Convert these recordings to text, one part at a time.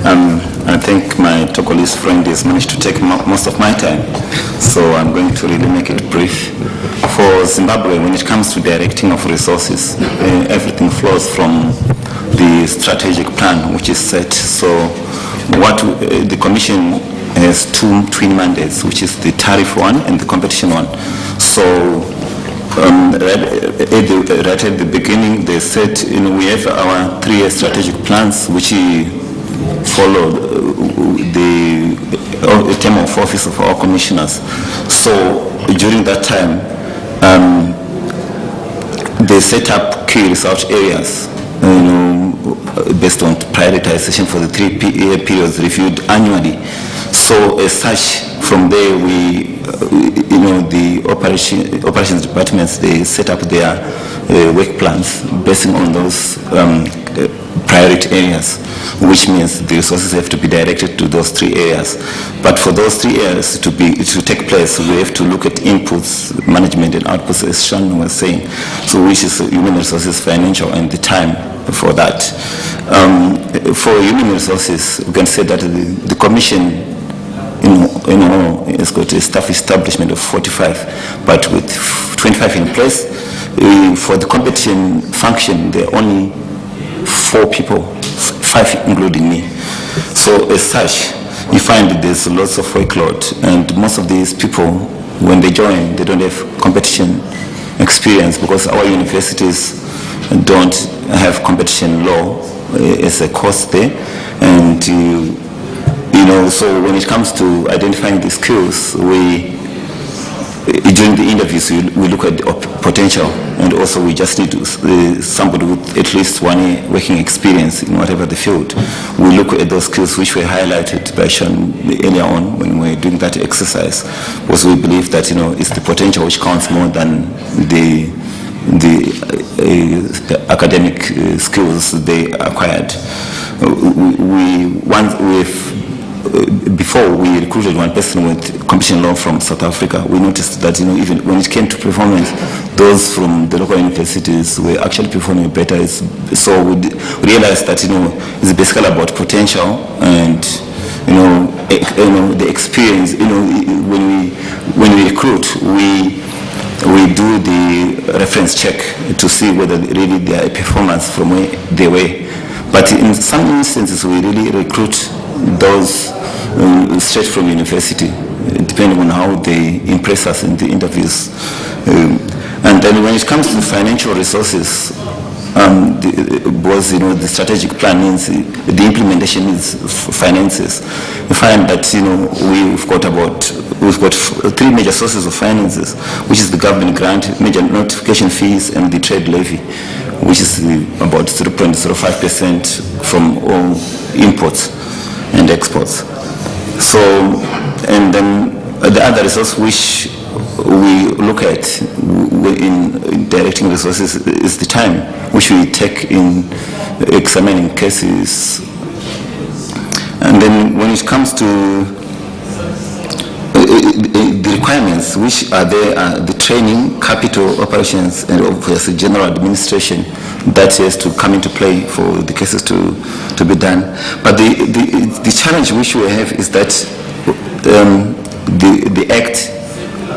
I think my Togolese friend has managed to take most of my time, so I'm going to really make it brief. For Zimbabwe, when it comes to directing of resources, everything flows from the strategic plan which is set. So what the Commission has two twin mandates, which is the tariff one and the competition one. So right at the beginning, they said, we have our 3-year strategic plans, which follow the term of office of our commissioners. So during that time, they set up key research areas, based on prioritization for the 3-year periods reviewed annually. So as such, from there the operations departments, they set up their work plans based on those priority areas, which means the resources have to be directed to those 3 areas. But for those 3 areas to take place, we have to look at inputs, management, and outputs, as Sean was saying. So which is human resources, financial, and the time for that. For human resources, we can say that the Commission has got a staff establishment of 45, but with 25 in place. For the competition function, there are only 4 people, 5 including me. So as such, you find that there's lots of workload, and most of these people, when they join, they don't have competition experience, because our universities don't have competition law as a course there. And so when it comes to identifying the skills, during the interviews, we look at the potential, and also we just need somebody with at least 1 year working experience in whatever the field. We look at those skills which were highlighted by Sean earlier on when we were doing that exercise, because we believe that it's the potential which counts more than the academic skills they acquired. Before we recruited one person with competition law from South Africa, we noticed that even when it came to performance, those from the local universities were actually performing better. So we realized that it's basically about potential and the experience. When we recruit, we do the reference check to see whether really they are a performance from where they were. But in some instances, we really recruit those straight from university, depending on how they impress us in the interviews. And then when it comes to financial resources, the strategic plan means the implementation is finances. We find that we've got 3 major sources of finances, which is the government grant, major notification fees, and the trade levy, which is about 0.05% from all imports and exports. So, and then the other resource which we look at in directing resources is the time which we take in examining cases. And then when it comes to the requirements which are there, the training, capital, operations, and obviously general administration that has to come into play for the cases to be done. But the challenge which we have is that the Act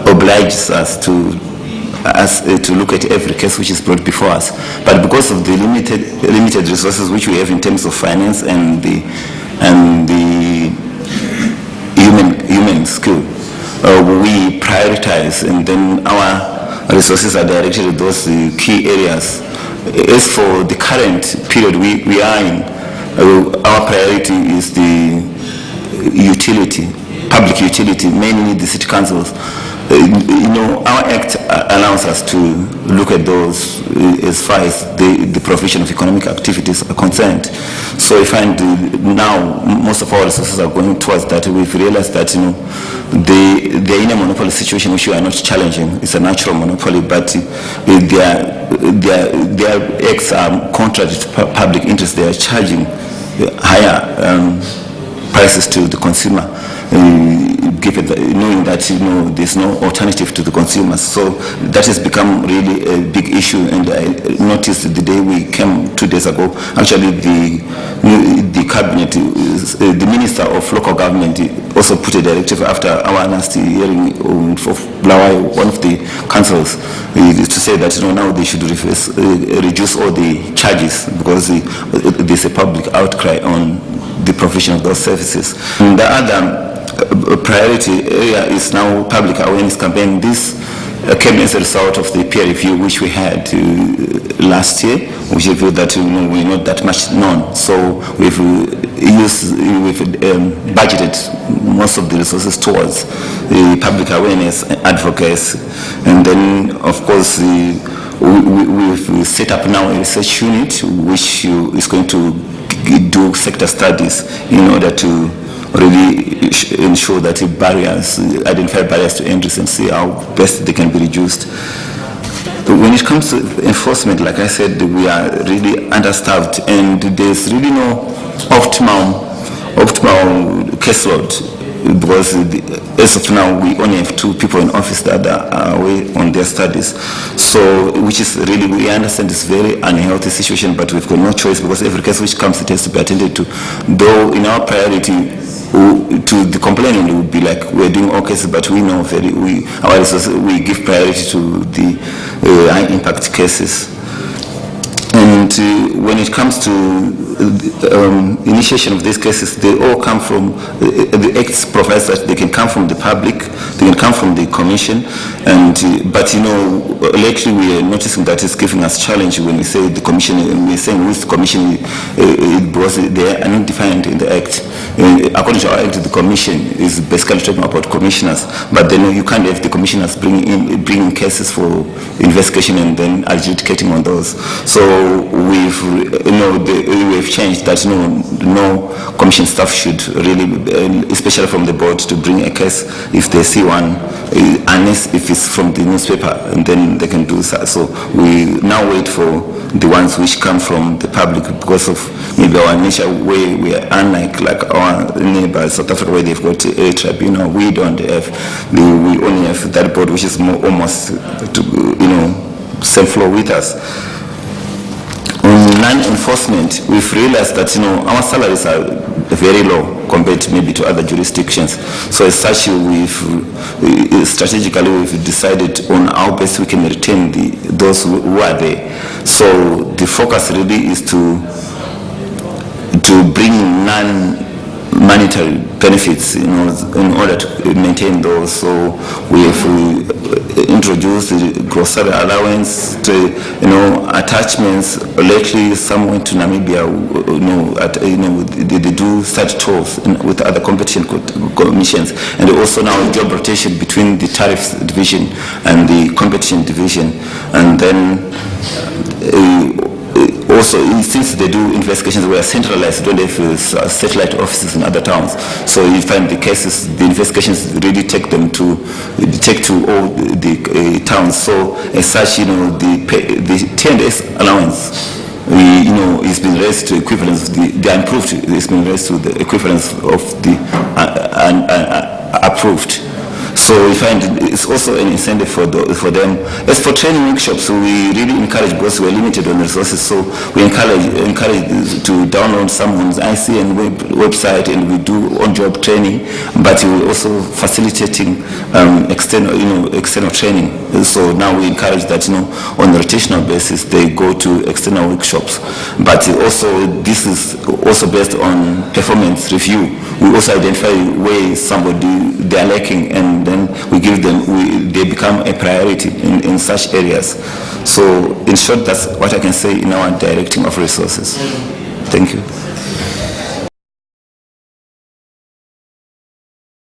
obliges us to look at every case which is brought before us. But because of the limited resources which we have in terms of finance and the human skill, we prioritize, and then our resources are directed to those key areas. As for the current period we are in, our priority is the utility, public utility, mainly the city councils. Our Act allows us to look at those as far as the provision of economic activities are concerned. So I find now most of our resources are going towards that. We've realized that they're in a monopoly situation which we are not challenging. It's a natural monopoly, but their acts are contrary to public interest. They are charging higher prices to the consumer, given that, knowing that there's no alternative to the consumers. So that has become really a big issue. And I noticed the day we came 2 days ago, actually the cabinet Minister of Local Government also put a directive after our last hearing of Blawai, one of the councils, to say that now they should reduce all the charges because there's a public outcry on the provision of those services. And the other priority area is now public awareness campaign. This came as a result of the peer review which we had last year, which revealed that we're not that much known. So we've budgeted most of the resources towards public awareness, advocacy, and then of course we've set up now a research unit which is going to do sector studies in order to really ensure that identify barriers to entry and see how best they can be reduced. When it comes to enforcement, like I said, we are really understaffed and there's really no optimal caseload because as of now we only have 2 people in office that are away on their studies. So which is really, we understand it's very unhealthy situation, but we've got no choice because every case which comes it has to be attended to. Though in our priority to the complainant would be like we're doing all cases, but we know our resources, we give priority to the high impact cases. And when it comes to initiation of these cases, they all come from the Act provides that they can come from the public, they can come from the commission, and but lately we are noticing that it's giving us challenge when we say the commission. We're saying with the commission because they are not defined in the Act. According to our Act, the commission is basically talking about commissioners, but then you can't have the commissioners bringing cases for investigation and then adjudicating on those. So we've changed that no commission staff should really, especially from the board, to bring a case if they see one, unless if it's from the newspaper, and then they can do so. So we now wait for the ones which come from the public because of maybe our nature, where we are unlike our neighbors South Africa, where they've got a tribunal. We don't have. We only have that board which is almost same floor with us. On non-enforcement, we've realized that our salaries are very low compared to maybe to other jurisdictions. So as such, strategically we've decided on how best we can retain those who are there. So the focus really is to bring non-monetary benefits in order to maintain those. So we have introduced the grocery allowance, attachments. Lately, some went to Namibia. They do such tours with other competition commissions, and also now job rotation between the tariffs division and the competition division, and then. Also, since they do investigations, we are centralized, don't have satellite offices in other towns. So you find the cases, the investigations really take to all the towns. So as such, the 10 days allowance, it's been raised to equivalence of the improved. It's been raised to the equivalence of the approved. So we find it's also an incentive for them. As for training workshops, we really encourage, because we're limited on resources, so we encourage to download someone's ICN website, and we do on-job training, but we're also facilitating external training. So now we encourage that on a rotational basis they go to external workshops. But also this is also based on performance review. We also identify where they are lacking, and then we give them, they become a priority in such areas. So in short, that's what I can say in our directing of resources. Thank you.